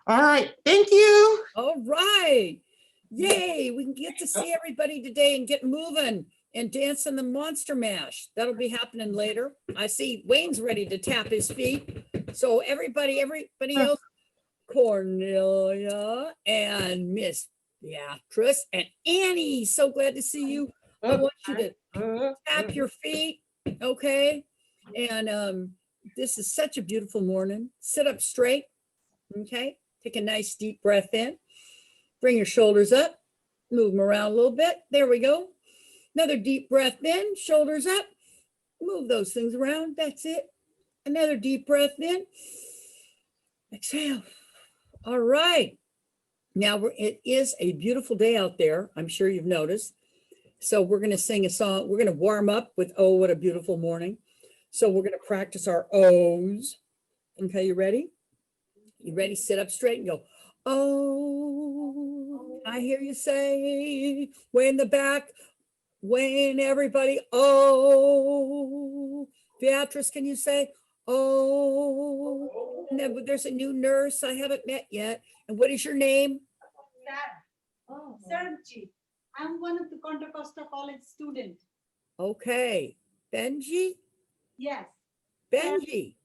All right. Thank you. All right. Yay. We can get to see everybody today and get moving and dance in the Monster Mash. That'll be happening later. I see Wayne's ready to tap his feet. So everybody else, Cornelia and Miss Beatrice and Annie, so glad to see you. I want you to tap your feet, okay? And this is such a beautiful morning. Sit up straight, okay? Take a nice deep breath in. Bring your shoulders up, move them around a little bit. There we go. Another deep breath in, shoulders up. Move those things around. That's it. Another deep breath in. Exhale. All right. Now it is a beautiful day out there. I'm sure you've noticed. So we're going to sing a song. We're going to warm up with "Oh, What a Beautiful Morning." So we're going to practice our O's. Okay, you ready? You ready? Sit up straight and go, "Oh." I hear you say, way in the back, Wayne, everybody, "Oh." Beatrice, can you say, "Oh"? And then there's a new nurse I haven't met yet. And what is your name? Sarah. Oh, Sergi. I'm one of the Contra Costa College students. Okay. Benji? Yes. Benji.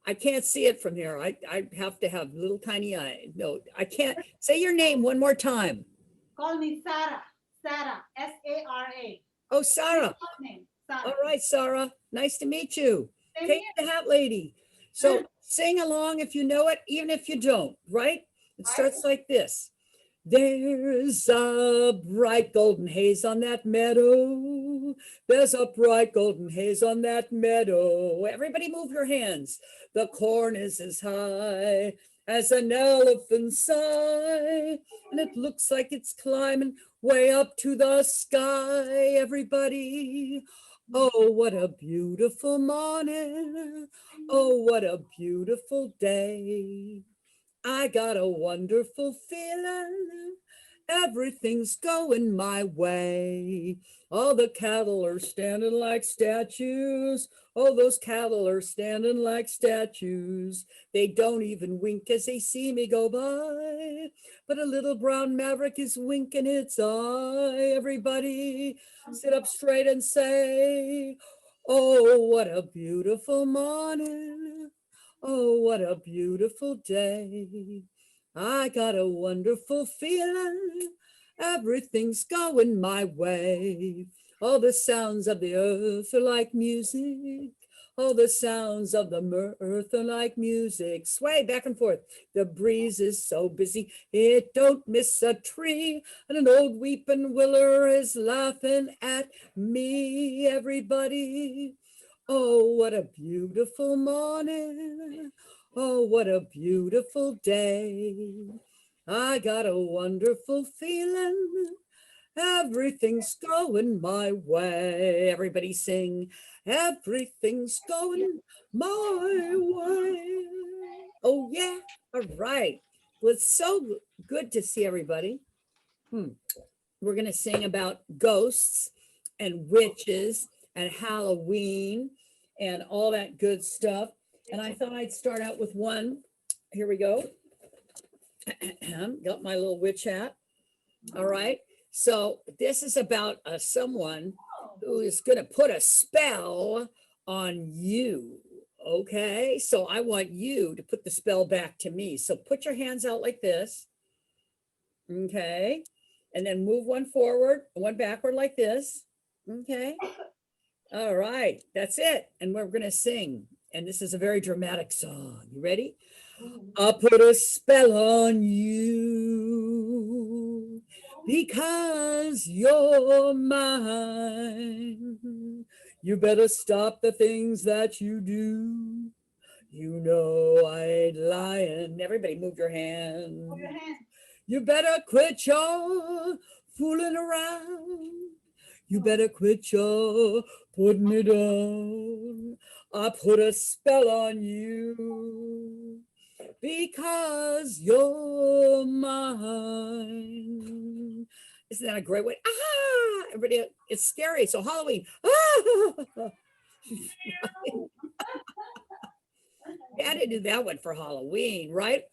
I can't see it from here. I have to have little tiny eyes. No, I can't. Say your name one more time. Call me Sarah. Sarah. S-A-R-A. Oh, Sarah. Name. Sarah. All right, Sarah. Nice to meet you. Same Katy the Hat Lady. So sing along if you know it, even if you don't, right? It starts like this. There's a bright golden haze on that meadow. There's a bright golden haze on that meadow. Everybody move your hands. The corn is as high as an elephant's eye, and it looks like it's climbing way up to the sky. Everybody, oh, what a beautiful morning. Oh, what a beautiful day. I got a wonderful feeling. Everything's going my way. All the cattle are standing like statues. Oh, those cattle are standing like statues. They don't even wink as they see me go by. But a little brown maverick is winking its eye. Everybody sit up straight and say, oh, what a beautiful morning. Oh, what a beautiful day. I got a wonderful feeling. Everything's going my way. All the sounds of the earth are like music. All the sounds of the mirth are like music. Sway back and forth. The breeze is so busy, it don't miss a tree. And an old weeping willow is laughing at me. Everybody, oh, what a beautiful morning. Oh, what a beautiful day. I got a wonderful feeling. Everything's going my way. Everybody sing. Everything's going my way. Oh, yeah. All right. Well, it's so good to see everybody. We're going to sing about ghosts and witches and Halloween and all that good stuff. And I thought I'd start out with one. Here we go. Got my little witch hat. All right. So this is about someone who is going to put a spell on you. Okay. So I want you to put the spell back to me. So put your hands out like this. Okay. And then move one forward, one backward like this. Okay. All right. That's it. And we're going to sing. And this is a very dramatic song. You ready? I'll put a spell on you because you're mine. You better stop the things that you do. You know I ain't lying. Everybody move your hand. Move your hand. You better quit your fooling around. You better quit your putting it on. I put a spell on you because you're mine. Isn't that a great way? Ah, everybody, it's scary. So Halloween. Ah! We had to do that one for Halloween, right?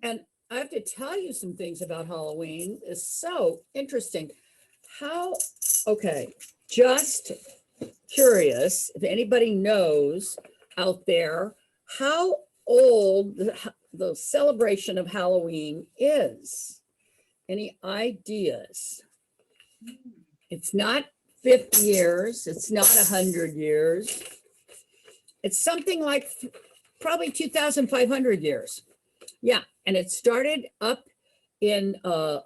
And I have to tell you some things about Halloween. It's so interesting. How, okay, just curious if anybody knows out there how old the celebration of Halloween is. Any ideas? It's not 50 years. It's not 100 years. It's something like probably 2,500 years. Yeah, and it started up in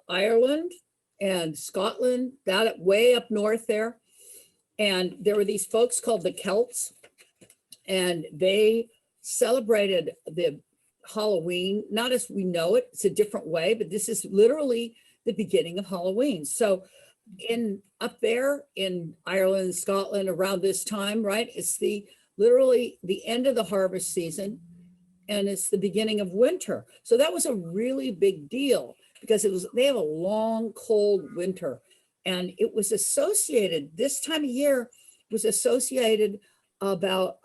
Ireland and Scotland, that way up north there. And there were these folks called the Celts, and they celebrated the Halloween, not as we know it, it's a different way, but this is literally the beginning of Halloween. So in up there in Ireland, Scotland, around this time, right? It's literally the end of the harvest season, and it's the beginning of winter. So that was a really big deal because they have a long, cold winter. And it was associated, this time of year was associated about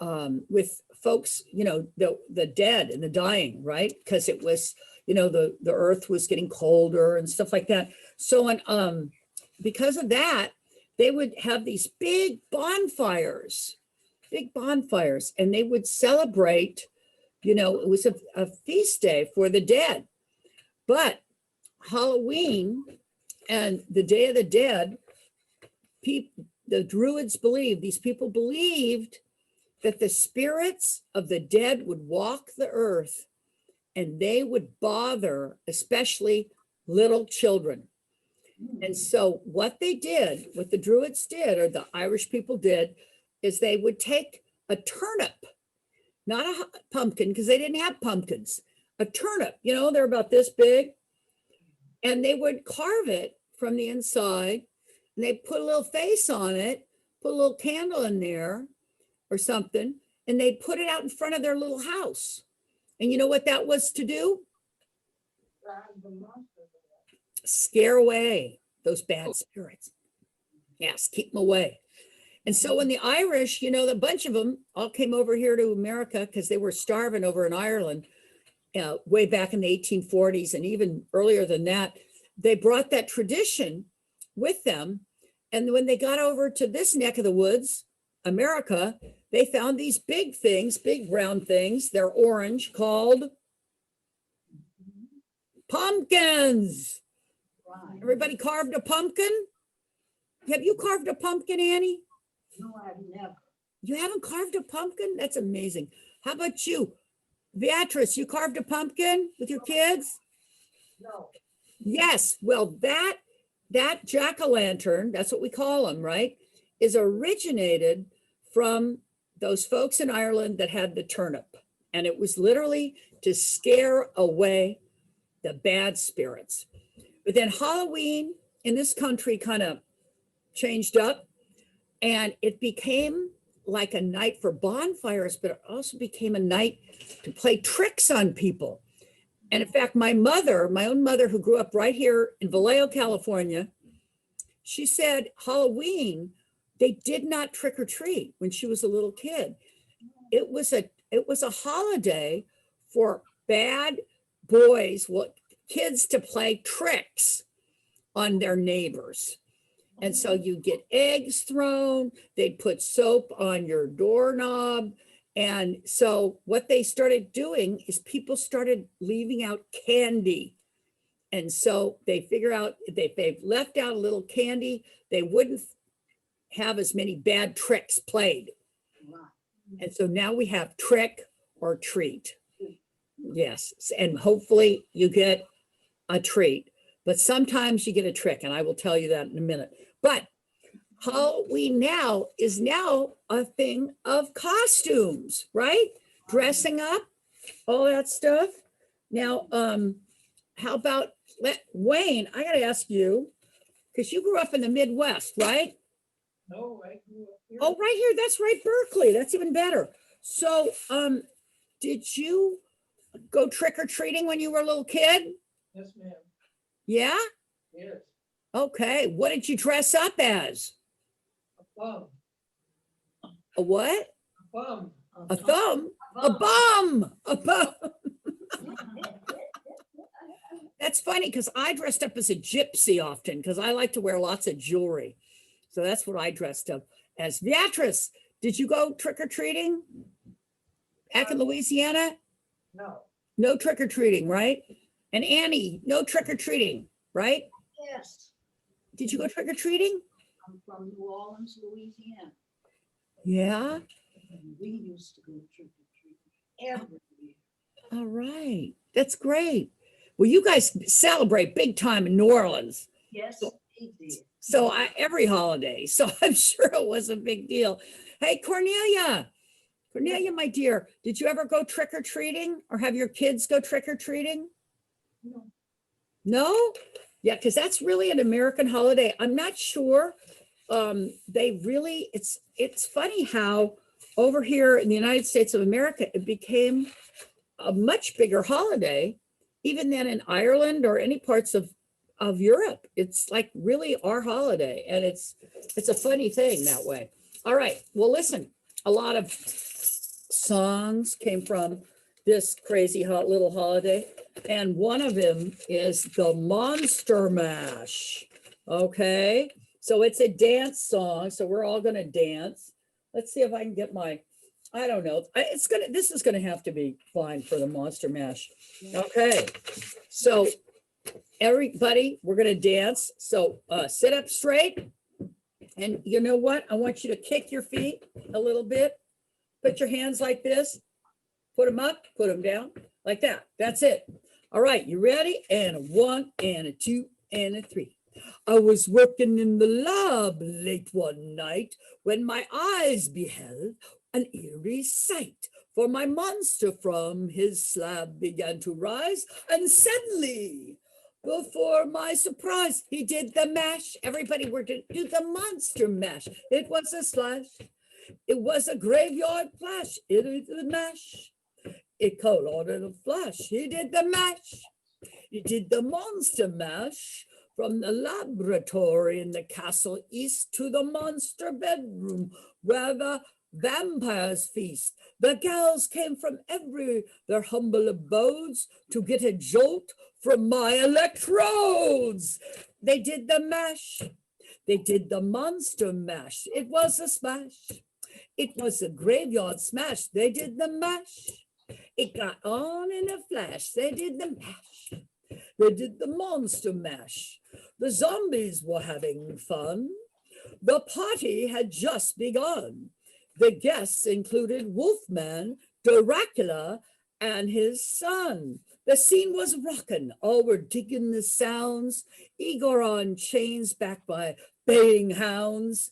with folks, the dead and the dying, right? Because it was, the earth was getting colder and stuff like that. So because of that, they would have these big bonfires, and they would celebrate, it was a feast day for the dead. But Halloween and the Day of the Dead, the Druids believed, these people believed that the spirits of the dead would walk the earth and they would bother, especially little children. And so what the Druids did, or the Irish people did, is they would take a turnip, not a pumpkin, because they didn't have pumpkins, a turnip, they're about this big, and they would carve it from the inside, and they put a little face on it, put a little candle in there or something, and they'd put it out in front of their little house. And you know what that was to do? Scare away those bad spirits. Yes, keep them away. And so when the Irish, a bunch of them all came over here to America because they were starving over in Ireland way back in the 1840s, and even earlier than that, they brought that tradition with them. And when they got over to this neck of the woods, America, they found these big things, big round things. They're orange, called pumpkins. Everybody carved a pumpkin? Have you carved a pumpkin, Annie? No, I've never. You haven't carved a pumpkin? That's amazing. How about you? Beatrice, you carved a pumpkin with your kids? No. Yes. Well, that jack-o'-lantern, that's what we call them, right, is originated from those folks in Ireland that had the turnip. And it was literally to scare away the bad spirits. But then Halloween in this country kind of changed up, and it became like a night for bonfires, but it also became a night to play tricks on people. And in fact, my own mother, who grew up right here in Vallejo, California, she said Halloween, they did not trick or treat when she was a little kid. It was a holiday for bad boys, kids, to play tricks on their neighbors. And so you get eggs thrown, they'd put soap on your doorknob. And so what they started doing is people started leaving out candy. And so they figure out if they've left out a little candy, they wouldn't have as many bad tricks played. And so now we have trick or treat. Yes, and hopefully you get a treat, but sometimes you get a trick, and I will tell you that in a minute. But Halloween now is a thing of costumes, right? Dressing up, all that stuff. Now, how about Wayne? I got to ask you, because you grew up in the Midwest, right? No, I grew up here. Oh, right here. That's right, Berkeley. That's even better. So, did you go trick or treating when you were a little kid? Yes, ma'am. Yeah. Yes. Okay. What did you dress up as? A bum. A what? A bum. A thumb? A bum. A bum. funny because I dressed up as a gypsy often because I like to wear lots of jewelry. So that's what I dressed up as. Beatrice, did you go trick-or-treating back in Louisiana? No. No trick-or-treating, right? And Annie, no trick-or-treating, right? Yes, Did you go trick-or-treating? I'm from New Orleans, Louisiana. Yeah. And we used to go trick or treating every year. All right. That's great. Well, you guys celebrate big time in New Orleans. Yes, we did. So every holiday. So I'm sure it was a big deal. Hey, Cornelia. Cornelia, my dear, did you ever go trick-or-treating or have your kids go trick-or-treating? No. No? Yeah, because that's really an American holiday. I'm not sure. They really, it's funny how over here in the United States of America, it became a much bigger holiday, even than in Ireland or any parts of Europe. It's like really our holiday. And it's a funny thing that way. All right. Well, listen, a lot of songs came from this crazy hot little holiday. And one of them is the Monster Mash. Okay. So it's a dance song. So we're all going to dance. Let's see if I can get my, I don't know. This is going to have to be fine for the Monster Mash. Okay. So everybody, we're going to dance. So sit up straight. And you know what? I want you to kick your feet a little bit. Put your hands like this. Put them up, put them down like that. That's it. All right, you ready? And a 1 and a 2 and a 3. I was working in the lab late one night when my eyes beheld an eerie sight. For my monster from his slab began to rise, and suddenly, before my surprise, he did the mash. Everybody were to do the Monster Mash. It was a slash. It was a graveyard flash. It was the mash. It called on in a flash. He did the mash. He did the Monster Mash. From the laboratory in the castle east to the monster bedroom where the vampires feast. The gals came from every their humble abodes to get a jolt from my electrodes. They did the mash. They did the Monster Mash. It was a smash. It was a graveyard smash. They did the mash. It got on in a flash. They did the mash. They did the Monster Mash. The zombies were having fun. The party had just begun. The guests included Wolfman, Dracula, and his son. The scene was rockin'. All were digging the sounds. Igor on chains backed by baying hounds.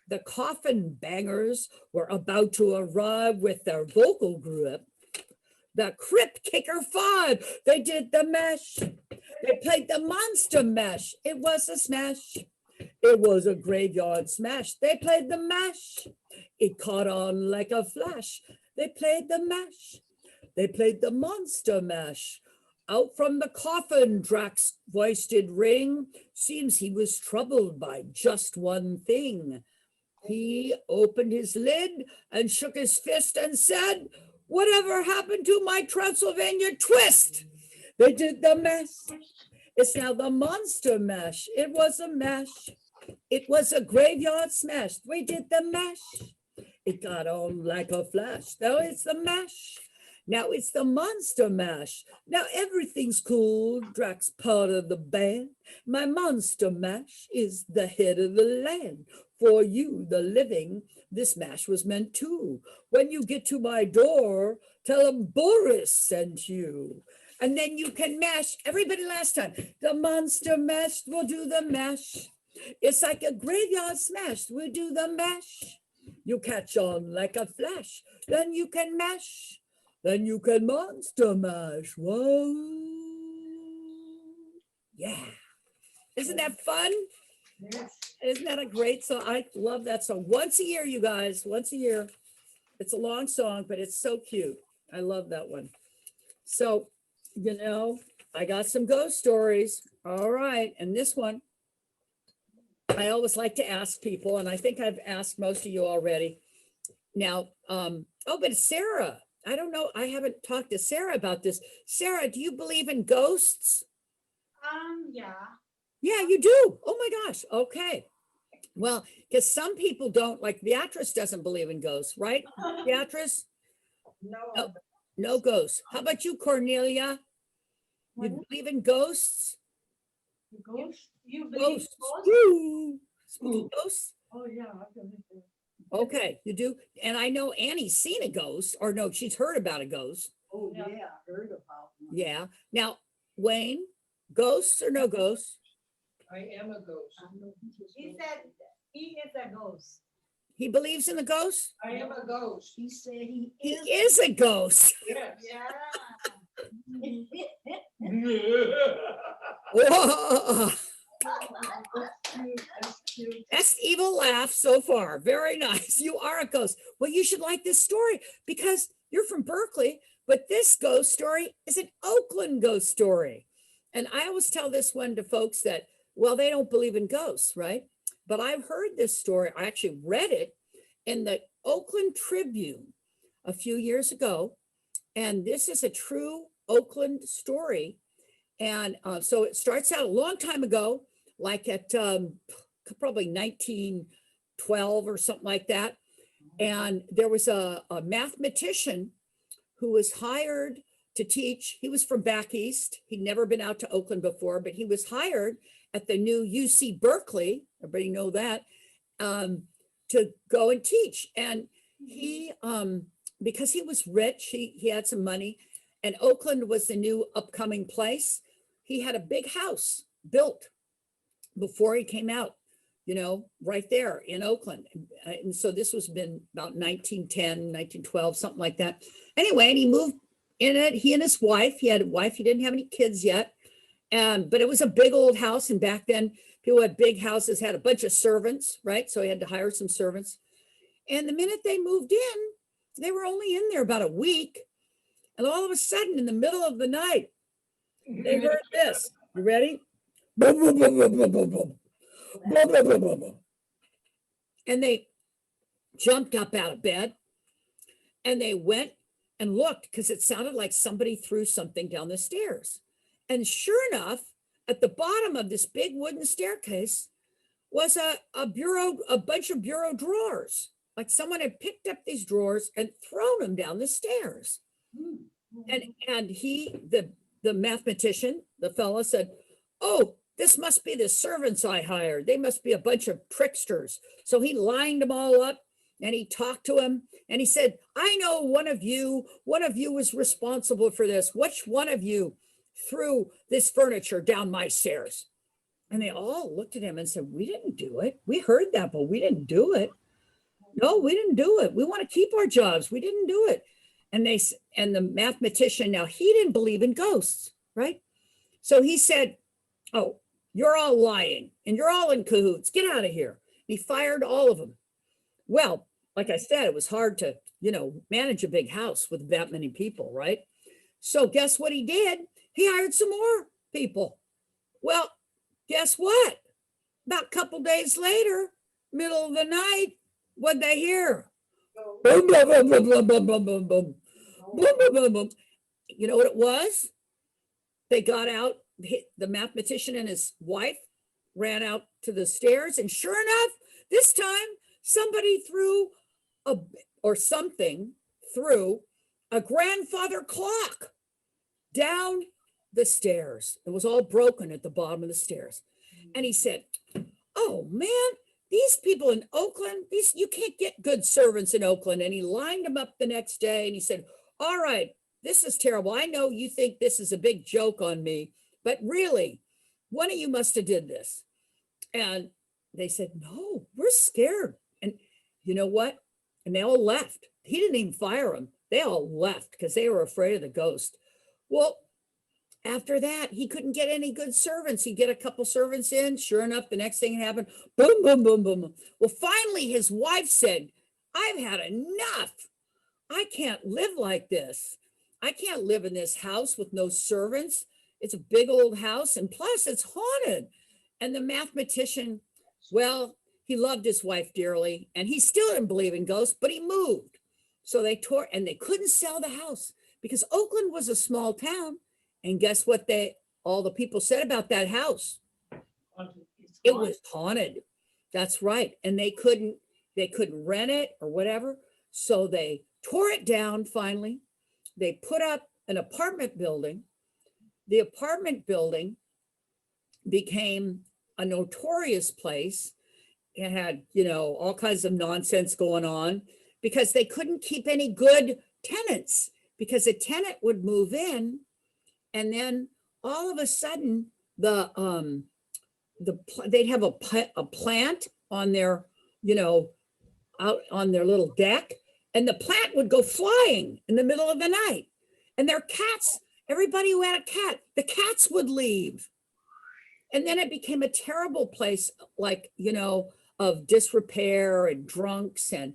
The coffin bangers were about to arrive with their vocal group. The Crypt Kicker 5, they did the mash. They played the Monster Mash. It was a smash. It was a graveyard smash. They played the mash. It caught on like a flash. They played the mash. They played the Monster Mash. Out from the coffin, Drax voice did ring. Seems he was troubled by just one thing. He opened his lid and shook his fist and said, "Whatever happened to my Transylvania twist?" They did the mash. It's now the Monster Mash. It was a mash. It was a graveyard smash. We did the mash. It got on like a flash. Now it's the mash. Now it's the Monster Mash. Now everything's cool. Drax part of the band. My Monster Mash is the head of the land. For you, the living, this mash was meant to. When you get to my door, tell them Boris sent you. And then you can mash. Everybody last time. The Monster Mash will do the mash. It's like a graveyard smash. We'll do the mash. You catch on like a flash. Then you can mash. Then you can Monster Mash. Whoa. Yeah. Isn't that fun? Yes. Isn't that a great song? I love that song. Once a year, you guys, once a year. It's a long song, but it's so cute. I love that one. So, you know, I got some ghost stories. All right. And this one, I always like to ask people, and I think I've asked most of you already. Now, but Sarah, I don't know. I haven't talked to Sarah about this. Sarah, do you believe in ghosts? Yeah. Yeah, you do. Oh my gosh. Okay. Well, because some people don't, like Beatrice doesn't believe in ghosts, right? Beatrice, No, no, no ghosts. How about you, Cornelia? You believe in ghosts? ghost? You believe in Ghosts. ghosts? Ooh, spooky ghosts. Oh, yeah, I believe it. Okay, you do. And I know Annie's seen a ghost, or no, she's heard about a ghost. Oh, Yeah. yeah, I heard about one. Yeah. Now, Wayne, ghosts or no ghosts? I am a ghost. He said he is a ghost. He believes in the ghosts? I am a ghost. He said he He is a ghost. Yes. Yeah. Whoa. That's cute, that's cute. Best evil laugh so far. Very nice. You are a ghost. Well, you should like this story because you're from Berkeley, but this ghost story is an Oakland ghost story. And I always tell this one to folks that, well, they don't believe in ghosts, right? But I've heard this story. I actually read it in the Oakland Tribune a few years ago. And this is a true Oakland story. And so it starts out a long time ago, like at probably 1912 or something like that. And there was a mathematician who was hired to teach. He was from back east. He'd never been out to Oakland before, but he was hired at the new UC Berkeley, everybody know that, to go and teach. And he, because he was rich, he had some money, and Oakland was the new upcoming place. He had a big house built before he came out, you know, right there in Oakland. And so this was been about 1910, 1912, something like that. Anyway, and he moved in it, he and his wife, he had a wife, he didn't have any kids yet. But it was a big old house. And back then people had big houses, had a bunch of servants, right? So he had to hire some servants. And the minute they moved in, they were only in there about a week. And all of a sudden in the middle of the night, they heard this. You ready? Boom, boom, boom, boom, boom, boom, boom. Boom, boom, boom, boom, boom. And they jumped up out of bed and they went and looked because it sounded like somebody threw something down the stairs. And sure enough, at the bottom of this big wooden staircase was a bureau, a bunch of bureau drawers. Like someone had picked up these drawers and thrown them down the stairs. And he, the mathematician, the fellow said, "Oh, this must be the servants I hired. They must be a bunch of tricksters." So he lined them all up and he talked to him and he said, "I know one of you was responsible for this. Which one of you threw this furniture down my stairs?" And they all looked at him and said, "We didn't do it. We heard that, but we didn't do it. No, we didn't do it. We want to keep our jobs. We didn't do it." And the mathematician, now he didn't believe in ghosts, right? So he said, "Oh, you're all lying and you're all in cahoots. Get out of here." He fired all of them. Well, like I said, it was hard to, manage a big house with that many people, right? So guess what he did? He hired some more people. Well, guess what? About a couple days later, middle of the night, what'd they hear? Boom, boom, boom, boom, boom, boom, boom, boom, boom. Boom, boom, boom, boom. You know what it was? They got out, the mathematician and his wife ran out to the stairs, and sure enough, this time somebody threw something threw a grandfather clock down the stairs. It was all broken at the bottom of the stairs. And he said, "Oh man, these people in Oakland, you can't get good servants in Oakland." And he lined them up the next day and he said, "All right, this is terrible. I know you think this is a big joke on me, but really, one of you must have did this." And they said, "No, we're scared." And you know what? And they all left. He didn't even fire them. They all left because they were afraid of the ghost. Well, after that, he couldn't get any good servants. He'd get a couple servants in. Sure enough, the next thing happened, boom, boom, boom, boom. Well, finally, his wife said, "I've had enough. I can't live like this. I can't live in this house with no servants. It's a big old house, and plus it's haunted." And the mathematician, well, he loved his wife dearly, and he still didn't believe in ghosts, but he moved. So they couldn't sell the house because Oakland was a small town. And guess what they all the people said about that house. It's It gone. was haunted. That's right. And they couldn't rent it or whatever. So they tore it down finally. They put up an apartment building. The apartment building became a notorious place. It had, all kinds of nonsense going on because they couldn't keep any good tenants, because a tenant would move in and then all of a sudden they'd have a plant on their, out on their little deck, and the plant would go flying in the middle of the night. And their cats, everybody who had a cat, the cats would leave. And then it became a terrible place, like, of disrepair and drunks and,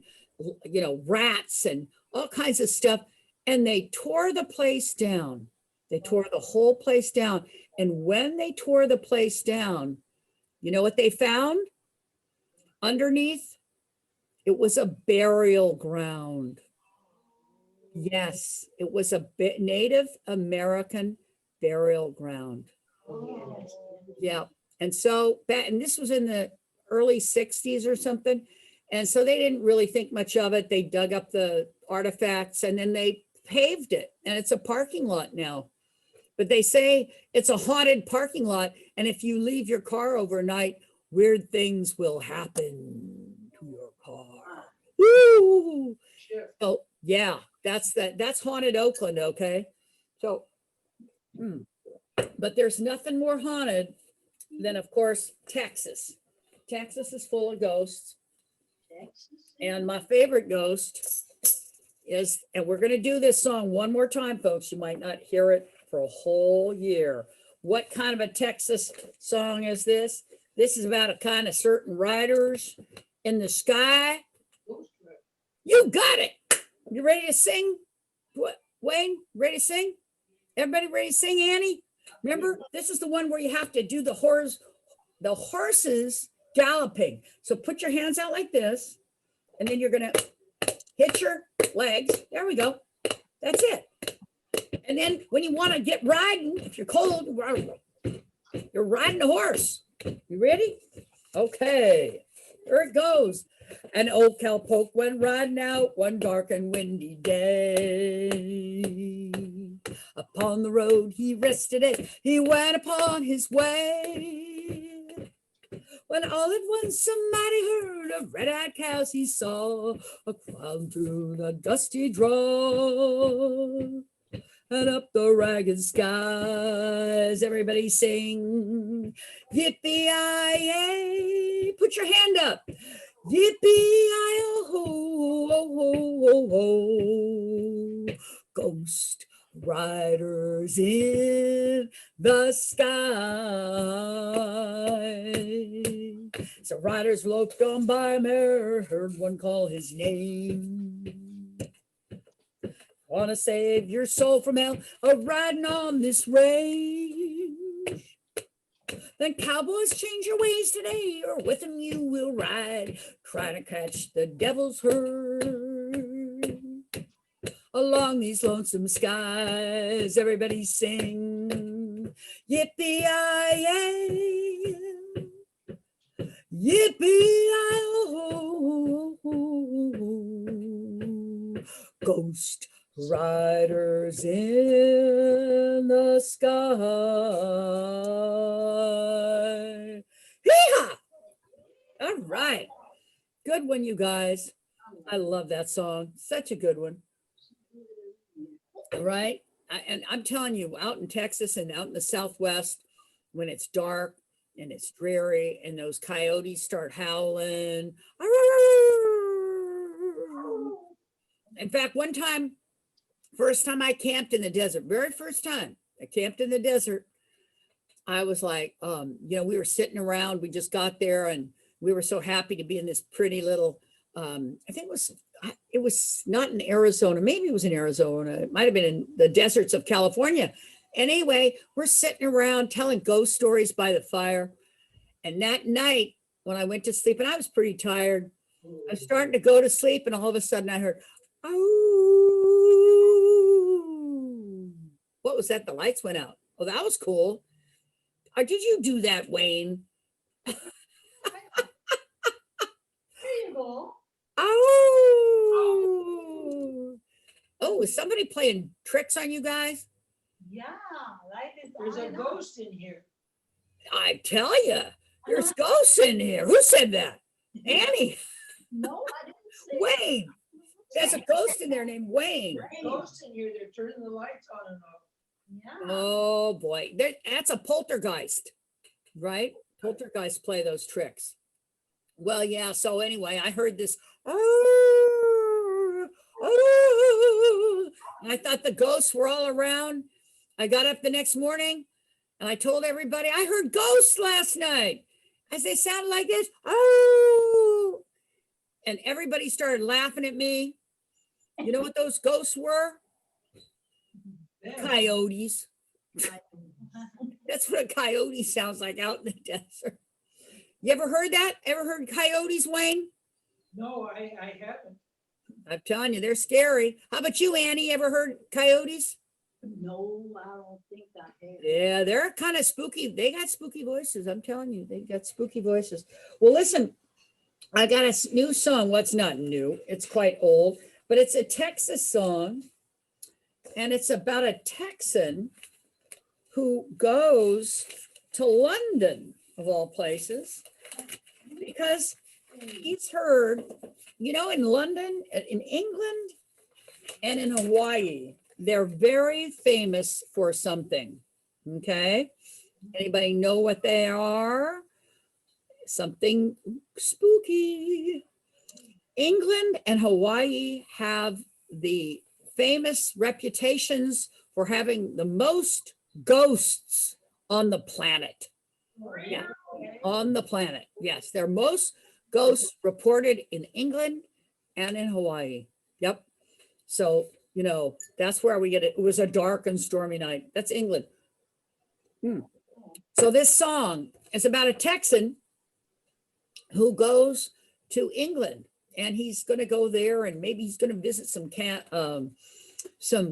rats and all kinds of stuff. And they tore the place down. They tore the whole place down. And when they tore the place down, you know what they found? Underneath, it was a burial ground. Yes, it was a Native American burial ground. Oh, Yeah. And so and this was in the early 60s or something. And so they didn't really think much of it. They dug up the artifacts and then they paved it, and it's a parking lot now. But they say it's a haunted parking lot. And if you leave your car overnight, weird things will happen to your car. Woo! shit. Oh, yeah, that's haunted Oakland, okay? So, but there's nothing more haunted than, of course, Texas. Texas is full of ghosts. And my favorite ghost is, and we're going to do this song one more time, folks. You might not hear it for a whole year. What kind of a Texas song is this? This is about a kind of certain riders in the sky. Ghost trip. You got it. You ready to sing? What, Wayne, ready to sing? Everybody ready to sing, Annie? Remember, this is the one where you have to do the horses galloping. So put your hands out like this, and then you're gonna hit your legs. There we go. That's it. And then when you want to get riding, if you're cold, you're riding a horse. You ready? Okay. Here it goes. An old cowpoke went riding out one dark and windy day. Upon the road he rested it, he went upon his way. When all at once somebody heard of red-eyed cows he saw a cloud through the dusty draw. And up the ragged skies, everybody sing, yippee-yi-yay, put your hand up, yippee-yi-oh-ho, ghost riders in the sky. So riders loped on by a mare, heard one call his name. Want to save your soul from hell, riding on this range. Then cowboys, change your ways today, or with them you will ride, trying to catch the devil's herd. Along these lonesome skies, everybody sing, yippee-yi-yay, yippee-yi-oh, ghost riders in the sky. Hee-haw! All right. Good one, you guys. I love that song. Such a good one. All right. And I'm telling you, out in Texas and out in the Southwest, when it's dark and it's dreary and those coyotes start howling. In fact, one time, first time I camped in the desert, very first time I camped in the desert, I was like, we were sitting around, we just got there and we were so happy to be in this pretty little, I think it was not in Arizona, maybe it was in Arizona, it might've been in the deserts of California. And anyway, we're sitting around telling ghost stories by the fire. And that night when I went to sleep, and I was pretty tired, I was starting to go to sleep and all of a sudden I heard, oh, what was that? The lights went out. Oh, that was cool. Or did you do that, Wayne? There you go. Oh, oh, is somebody playing tricks on you guys? Yeah, right. There's a ghost in here. I tell you, there's ghosts in here. Who said that? Annie, No, I didn't say. Wayne. There's a ghost in there named Wayne. There's ghosts in here. They're turning the lights on and off. Yeah. Oh boy, that's a poltergeist, right? Poltergeists play those tricks. Well, yeah. So anyway, I heard this. "Oh, oh," and I thought the ghosts were all around. I got up the next morning and I told everybody I heard ghosts last night. As they sounded like this. Oh, and everybody started laughing at me. You know what those ghosts were? Them. Coyotes. That's what a coyote sounds like out in the desert. You ever heard that? Ever heard coyotes, Wayne? No, I haven't. I'm telling you, they're scary. How about you, Annie? Ever heard coyotes? No, I don't think I have. Yeah, they're kind of spooky. They got spooky voices. I'm telling you, they got spooky voices. Well, listen, I got a new song. What's not new? It's quite old, but it's a Texas song. And it's about a Texan who goes to London, of all places, because he's heard, in London, in England, and in Hawaii, they're very famous for something. Okay. Anybody know what they are? Something spooky. England and Hawaii have the famous reputations for having the most ghosts on the planet. Yeah, on the planet. Yes, there are most ghosts reported in England and in Hawaii. Yep. So, that's where we get it. It was a dark and stormy night. That's England. So this song is about a Texan who goes to England, and he's going to go there, and maybe he's going to visit some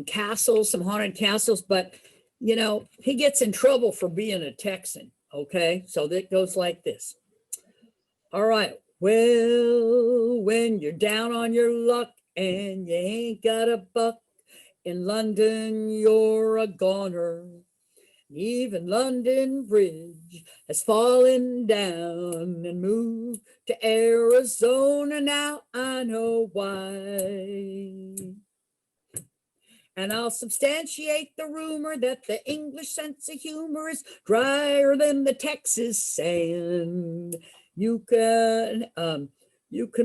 castles, some haunted castles, but he gets in trouble for being a Texan. Okay, so that goes like this. All right. Well, when you're down on your luck and you ain't got a buck, in London you're a goner. Even London Bridge has fallen down and moved to Arizona. Now I know why. And I'll substantiate the rumor that the English sense of humor is drier than the Texas sand. You can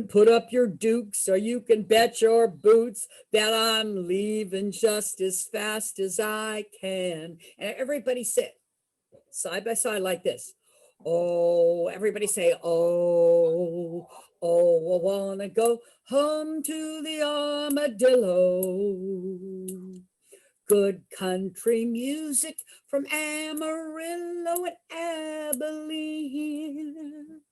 put up your dukes, or you can bet your boots that I'm leaving just as fast as I can. And everybody say side by side like this. Oh, everybody say, oh, I wanna go home to the armadillo. Good country music from Amarillo and Abilene.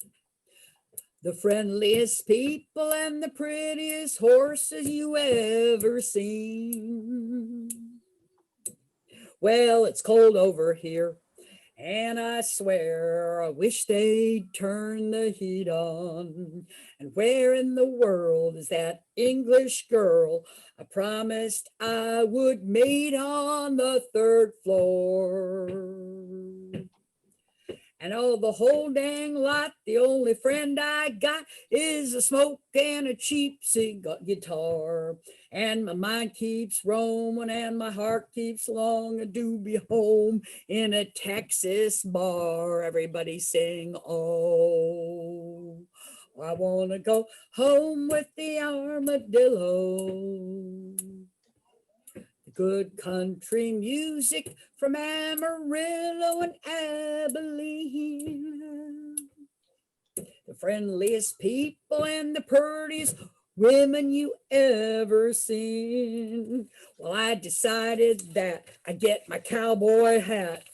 The friendliest people and the prettiest horses you ever seen. Well, it's cold over here, and I swear I wish they'd turn the heat on. And where in the world is that English girl I promised I would meet on the 3rd floor? And oh, the whole dang lot, the only friend I got is a smoke and a cheap guitar. And my mind keeps roaming and my heart keeps longing to be home in a Texas bar. Everybody sing, oh, I want to go home with the armadillo. Good country music from Amarillo and Abilene. The friendliest people and the prettiest women you ever seen. Well, I decided that I'd get my cowboy hat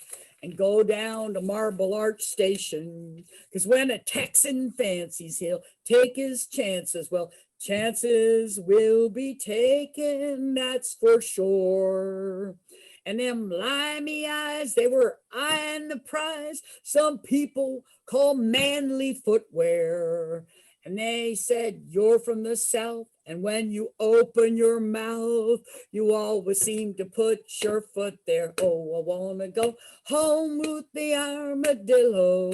and go down to Marble Arch Station. Because when a Texan fancies, he'll take his chances. Well, chances will be taken, that's for sure. And them limey eyes, they were eyeing the prize some people call manly footwear. And they said, you're from the South. And when you open your mouth, you always seem to put your foot there. Oh, I want to go home with the armadillo.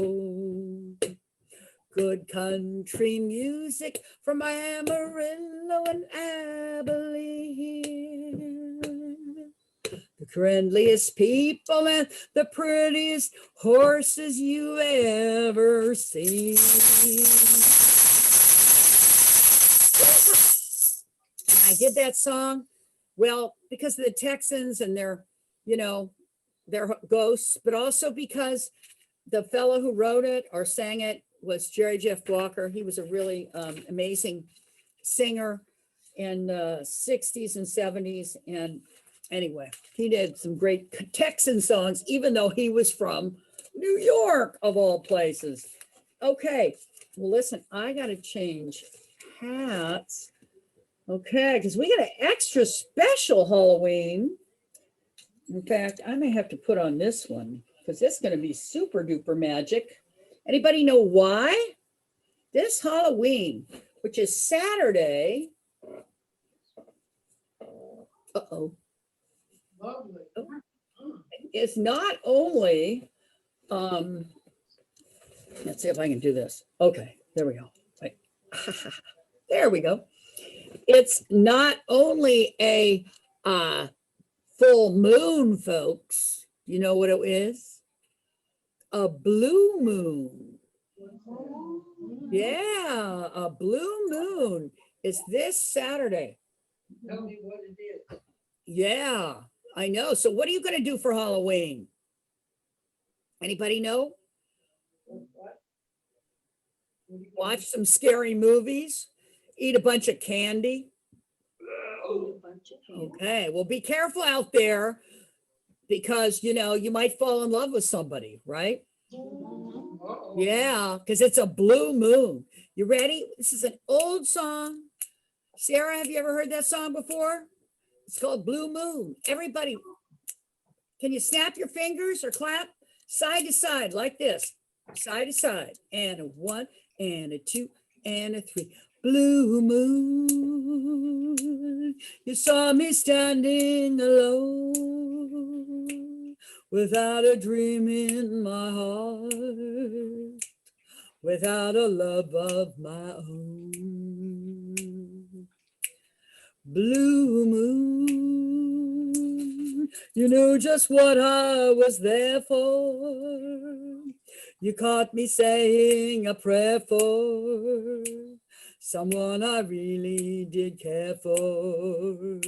Good country music from Amarillo and Abilene. The friendliest people and the prettiest horses you ever seen. And I did that song, well, because of the Texans and their, their ghosts, but also because the fellow who wrote it or sang it was Jerry Jeff Walker. He was a really amazing singer in the 60s and 70s. And anyway, he did some great Texan songs, even though he was from New York, of all places. Okay, well, listen, I got to change hats. Okay, because we got an extra special Halloween. In fact, I may have to put on this one because it's going to be super duper magic. Anybody know why? This Halloween, which is Saturday. Uh-oh. Lovely. It's not only, let's see if I can do this. Okay, there we go. Wait. There we go. It's not only a full moon, folks. You know what it is? A blue moon. Yeah, a blue moon. It's this Saturday. Tell me what it is. Yeah, I know. So what are you going to do for Halloween? Anybody know? What? What are you gonna Watch some scary movies, eat a bunch of candy. do? Okay, well, be careful out there because, you might fall in love with somebody, right? Uh-oh. Yeah, because it's a blue moon. You ready? This is an old song. Sarah, have you ever heard that song before? It's called Blue Moon. Everybody, can you snap your fingers or clap side to side like this? Side to side. And a 1 and a 2 and a 3. Blue moon, you saw me standing alone, without a dream in my heart, without a love of my own. Blue moon, you knew just what I was there for. You caught me saying a prayer for someone I really did care for.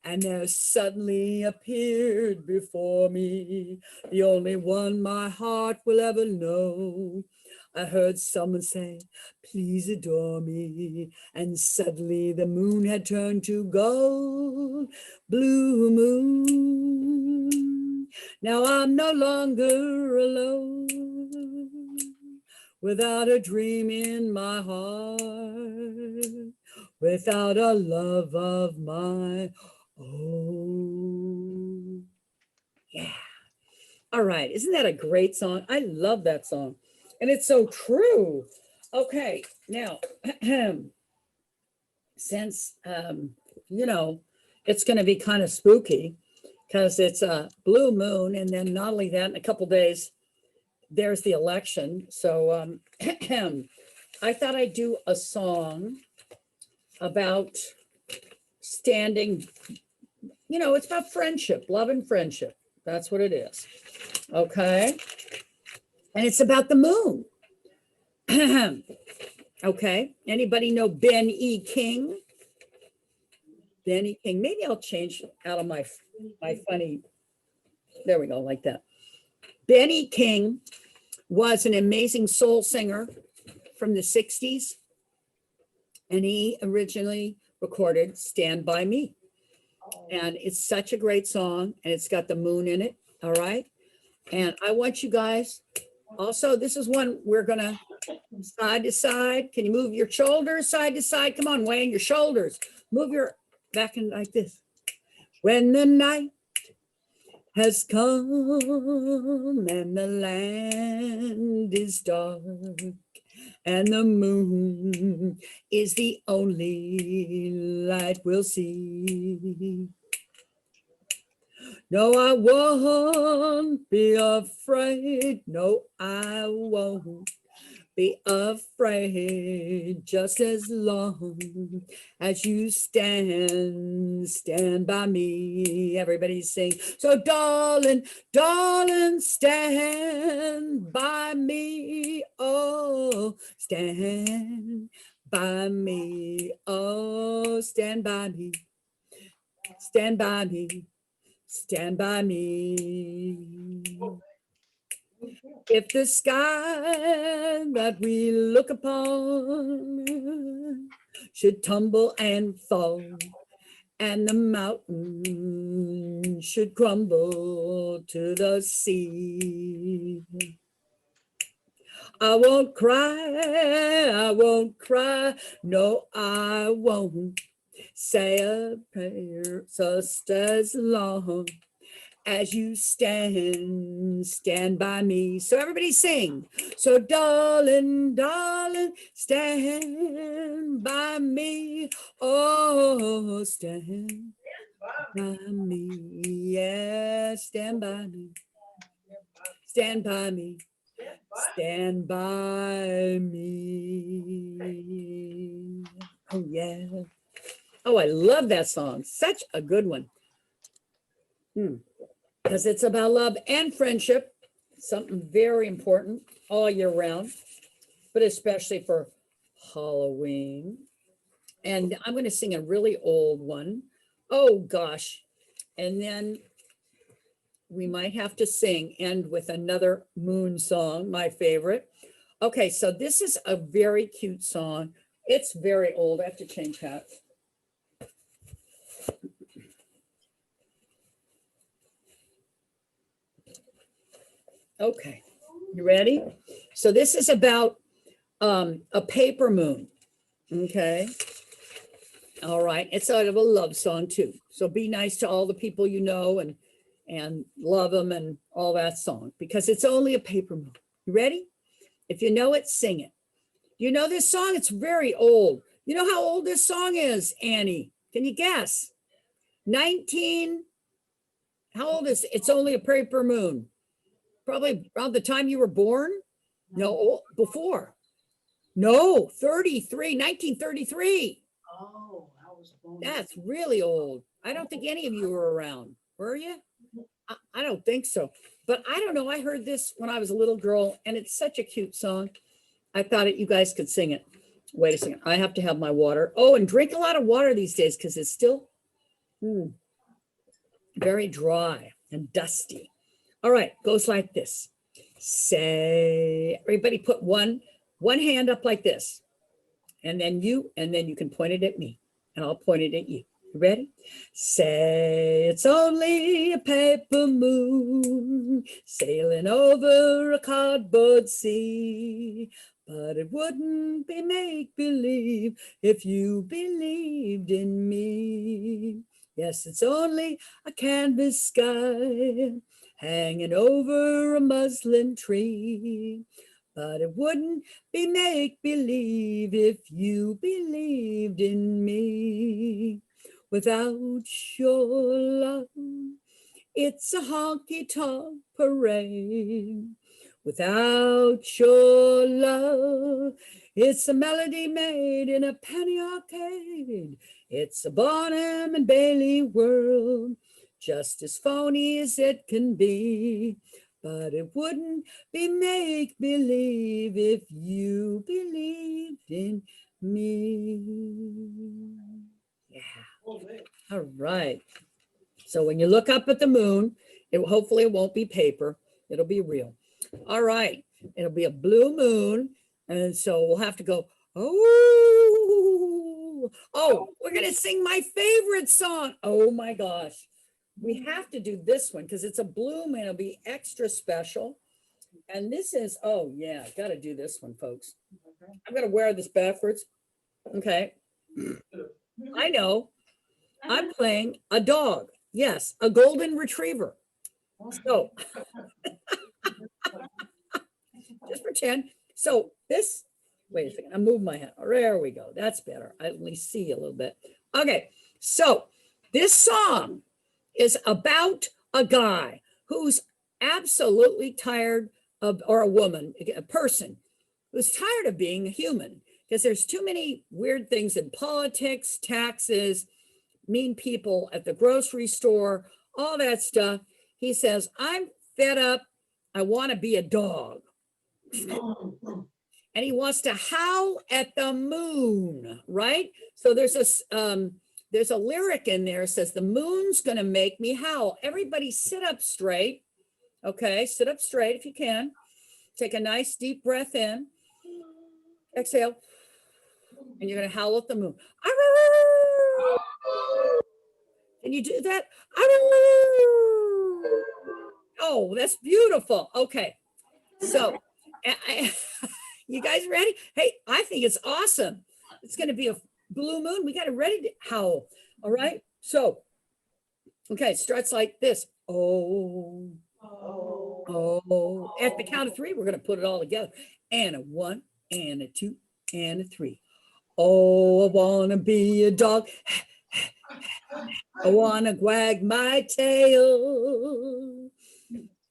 And there suddenly appeared before me the only one my heart will ever know. I heard someone say, please adore me. And suddenly the moon had turned to gold. Blue moon, now I'm no longer alone, without a dream in my heart, without a love of my own. Yeah. All right. Isn't that a great song? I love that song. And it's so true. Okay. Now, since, it's going to be kind of spooky because it's a blue moon. And then not only that, in a couple days, there's the election. So I thought I'd do a song about standing, it's about friendship, love and friendship. That's what it is. Okay. And it's about the moon. Okay. Anybody know Ben E. King? Ben E. King. Maybe I'll change out of my funny. There we go, like that. Ben E. King was an amazing soul singer from the 60s. And he originally recorded Stand By Me. And it's such a great song. And it's got the moon in it. All right. And I want you guys, also, this is one we're going to side to side. Can you move your shoulders side to side? Come on, Wayne, your shoulders. Move your back in like this. When the night has come and the land is dark and the moon is the only light we'll see. No, I won't be afraid. No, I won't be afraid, just as long as you stand by me. Everybody sing. So darling, darling, stand by me. Oh, stand by me. Oh, stand by me. Stand by me. Stand by me. If the sky that we look upon should tumble and fall, and the mountain should crumble to the sea, I won't cry, no, I won't say a prayer just as long as you stand by me. So everybody sing. So darling, darling, stand by me. Oh, stand by me. Yeah, stand by me. Stand by me. Stand by me. Oh, yeah. Oh, I love that song. Such a good one. Because it's about love and friendship, something very important all year round, but especially for Halloween. And I'm going to sing a really old one. Oh, gosh. And then we might have to end with another moon song, my favorite. Okay, so this is a very cute song. It's very old. I have to change hats. Okay, you ready? So this is about a paper moon. Okay. All right. It's sort of a love song too. So be nice to all the people you know and love them and all that song because it's only a paper moon. You ready? If you know it, sing it. You know this song? It's very old. You know how old this song is, Annie? Can you guess? 19. How old is it? It's only a paper moon. Probably around the time you were born? No, before. No, 1933. Oh, I was born. That's really old. I don't think any of you were around. Were you? I don't think so. But I don't know. I heard this when I was a little girl, and it's such a cute song. I thought you guys could sing it. Wait a second. I have to have my water. Oh, and drink a lot of water these days because it's still very dry and dusty. All right, goes like this. Say, everybody put one hand up like this. And then you can point it at me and I'll point it at you. You ready? Say it's only a paper moon sailing over a cardboard sea, but it wouldn't be make-believe if you believed in me. Yes, it's only a canvas sky hanging over a muslin tree, but it wouldn't be make-believe if you believed in me. Without your love, it's a honky-tonk parade. Without your love, it's a melody made in a penny arcade. It's a Barnum and Bailey world, just as phony as it can be. But it wouldn't be make-believe if you believed in me. Yeah. All right. So when you look up at the moon, hopefully it won't be paper. It'll be real. All right. It'll be a blue moon. And so we'll have to go, oh, we're going to sing my favorite song. Oh my gosh. We have to do this one because it's a blue moon. It'll be extra special. And this is, oh yeah, got to do this one, folks. I'm going to wear this backwards. Okay. I know. I'm playing a dog. Yes, a golden retriever. So just pretend. So this, wait a second, I'm moving my hand. There we go. That's better. I at least see a little bit. Okay, so this song is about a guy who's absolutely tired of, or a woman, a person who's tired of being a human because there's too many weird things in politics, taxes, mean people at the grocery store, all that stuff. He says, I'm fed up. I want to be a dog. And he wants to howl at the moon, right? So there's a lyric in there that says, the moon's going to make me howl. Everybody sit up straight. Okay, sit up straight if you can. Take a nice deep breath in. Exhale. And you're going to howl at the moon. Can you do that? Oh, that's beautiful. Okay. So, you guys ready? Hey, I think it's awesome. It's going to be a blue moon. We got it ready to howl. All right. So, okay, it starts like this. Oh, oh. At the count of three, we're going to put it all together. And a 1, and a 2, and a 3. Oh, I want to be a dog. I want to wag my tail,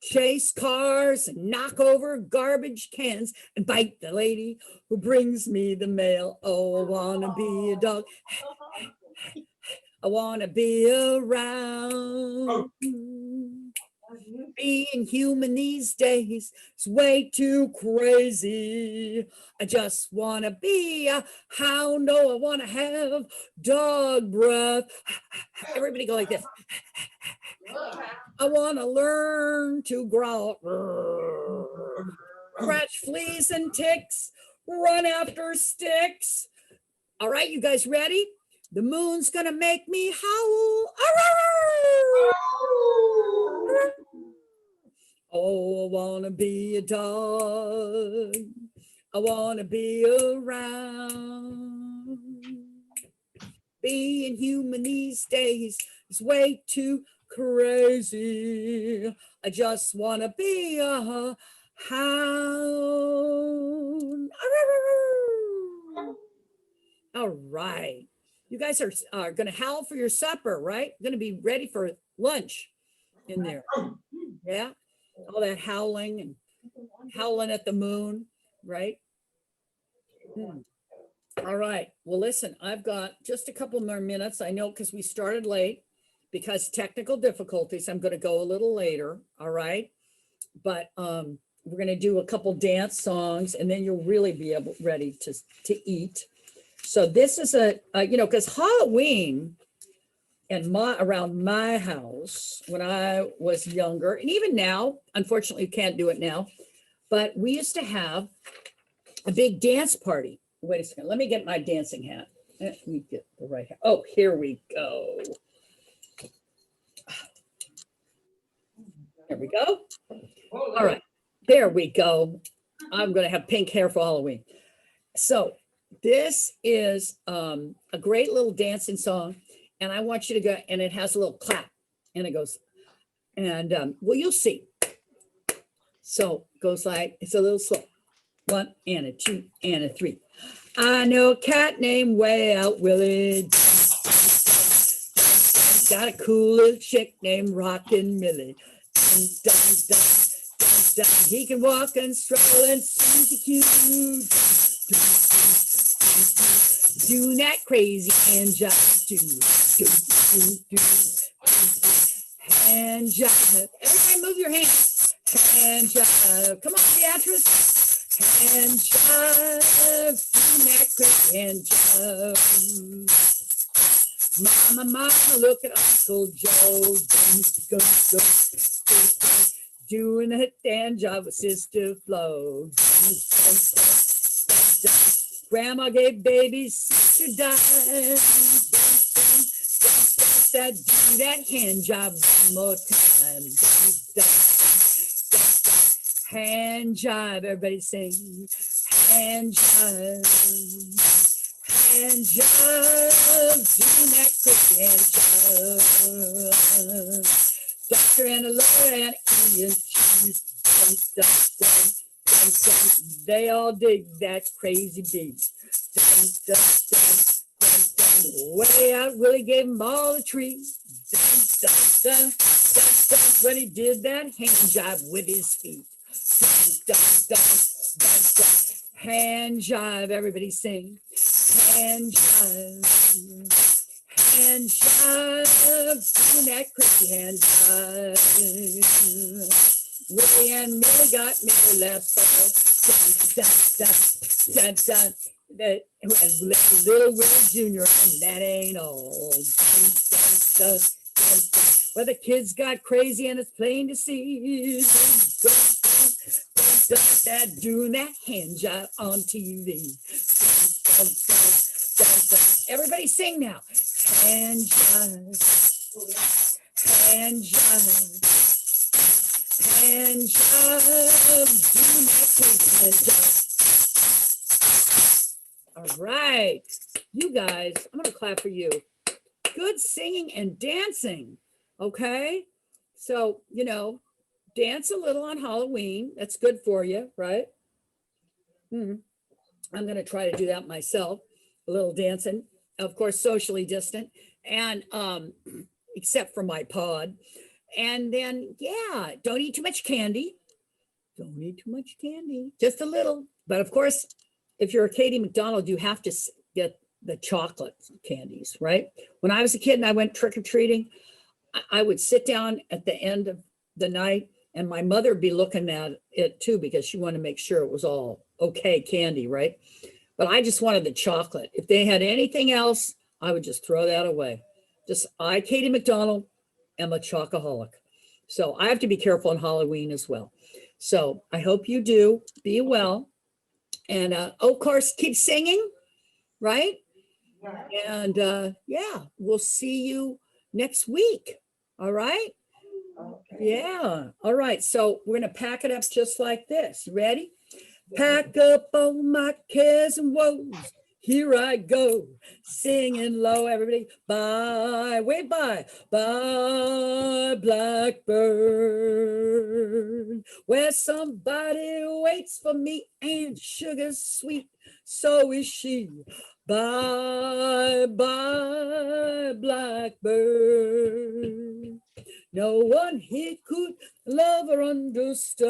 chase cars and knock over garbage cans and bite the lady who brings me the mail. Oh, I want to be a dog. I want to be around. Being human these days is way too crazy. I just want to be a hound. No, I want to have dog breath. Everybody go like this. I want to learn to growl. Scratch fleas and ticks. Run after sticks. All right, you guys ready? The moon's going to make me howl. Oh, I want to be a dog. I want to be around. Being human these days is way too crazy. I just want to be a hound. All right. You guys are going to howl for your supper, right? Going to be ready for lunch in there. Yeah. All that howling and howling at the moon, right? All right. Well, listen, I've got just a couple more minutes. I know because we started late because technical difficulties. I'm going to go a little later. All right. But we're going to do a couple dance songs and then you'll really be ready to eat. So this is because Halloween and around my house when I was younger, and even now, unfortunately, you can't do it now, but we used to have a big dance party. Wait a second, let me get my dancing hat. Let me get the right hat. Oh, here we go. There we go. All right, there we go. I'm going to have pink hair for Halloween. So this is a great little dancing song. And I want you to go, and it has a little clap, and it goes, and well, you'll see. So it goes like, it's a little slow. 1 and a 2 and a 3. I know a cat named Way Out Willie. Got a cool little chick named Rockin' Millie. He can walk and stroll and seems so cute. Do that crazy hand job, hand job. Everybody move your hands. Hand job. Come on, Beatrice. Hand job. Do that crazy hand job. Mama, look at Uncle Joe. Go. Doing a hand job with Sister Flo. Grandma gave baby, sister died. Do that hand job one more time. Hand job, everybody sing. Hand job. Hand job. Do that quick hand job. doctor and a lawyer and EMTs. Dun, dun, dun, dun, dun. They all dig that crazy beat. Dun, dun, dun, dun, dun. Way out, Willie gave them all a treat. Dun, dun, dun, dun, dun. When he did that hand job with his feet. Dun, dun, dun, dun, dun. Hand jive, everybody sing. Hand jive. Hand jive, doing that crazy hand jive. Willie and Millie got married last fall. Dun, dun, dun, dun, dun. That little Willie Jr. and that ain't all. Dun, dun, dun, dun, dun. Well, the kids got crazy and it's plain to see. Dun, dun, dun, dun, that doing that hand job on TV. Dun, dun, dun, dun, dun. Everybody sing now. Hand jive, hand jive. Hand job, do my crazy hand job. All right, you guys, I'm gonna clap for you. Good singing and dancing, okay? So, you know, dance a little on Halloween. That's good for you, right? I'm gonna try to do that myself, a little dancing, of course, socially distant, and except for my pod. And then, yeah, don't eat too much candy. Don't eat too much candy, just a little. But of course, if you're a Katy McDonald, you have to get the chocolate candies, right? When I was a kid and I went trick-or-treating, I would sit down at the end of the night and my mother would be looking at it too because she wanted to make sure it was all okay candy, right? But I just wanted the chocolate. If they had anything else, I would just throw that away. Katy McDonald, am a chocoholic. So I have to be careful on Halloween as well. So I hope you do. Be well. And of course, keep singing, right? And yeah, we'll see you next week. All right? Okay. Yeah. All right. So we're going to pack it up just like this. You ready? Pack up all my cares and woes. Here I go, singing low, everybody. Bye, wait, bye, bye, blackbird. Where somebody waits for me and sugar's sweet, so is she. Bye, bye, blackbird. No one here could love or understand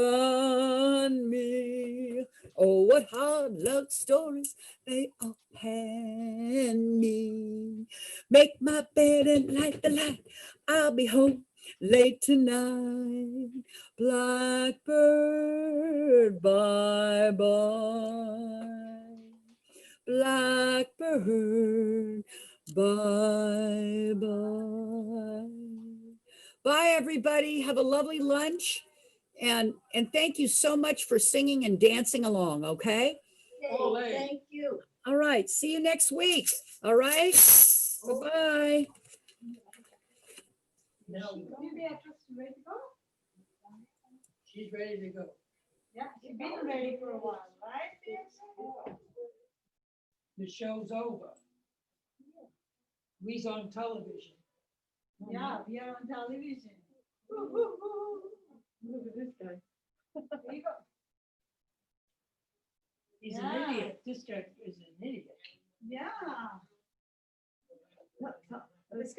me. Oh, what hard luck stories they all hand me. Make my bed and light the light. I'll be home late tonight. Blackbird, bye bye. Blackbird, bye bye. Bye, everybody. Have a lovely lunch. And thank you so much for singing and dancing along, okay? Yay, thank you. All right, see you next week. All right, bye-bye. Ready to go? She's ready to go. Yeah, she's been ready for a while, right? The show's over. We's on television. Yeah, we are on television. Look at this guy. There you go. He's Yeah. an idiot. This guy is an idiot. Yeah. Let's go. That's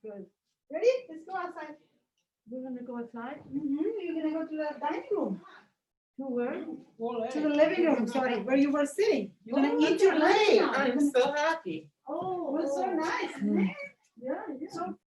good. Ready? Let's go outside. We're gonna go outside? You're gonna go to the dining room. To where? To the living room, sorry, where you were sitting. You're gonna eat your lunch now. I'm so happy. Oh, it was so nice. Yeah, yeah. So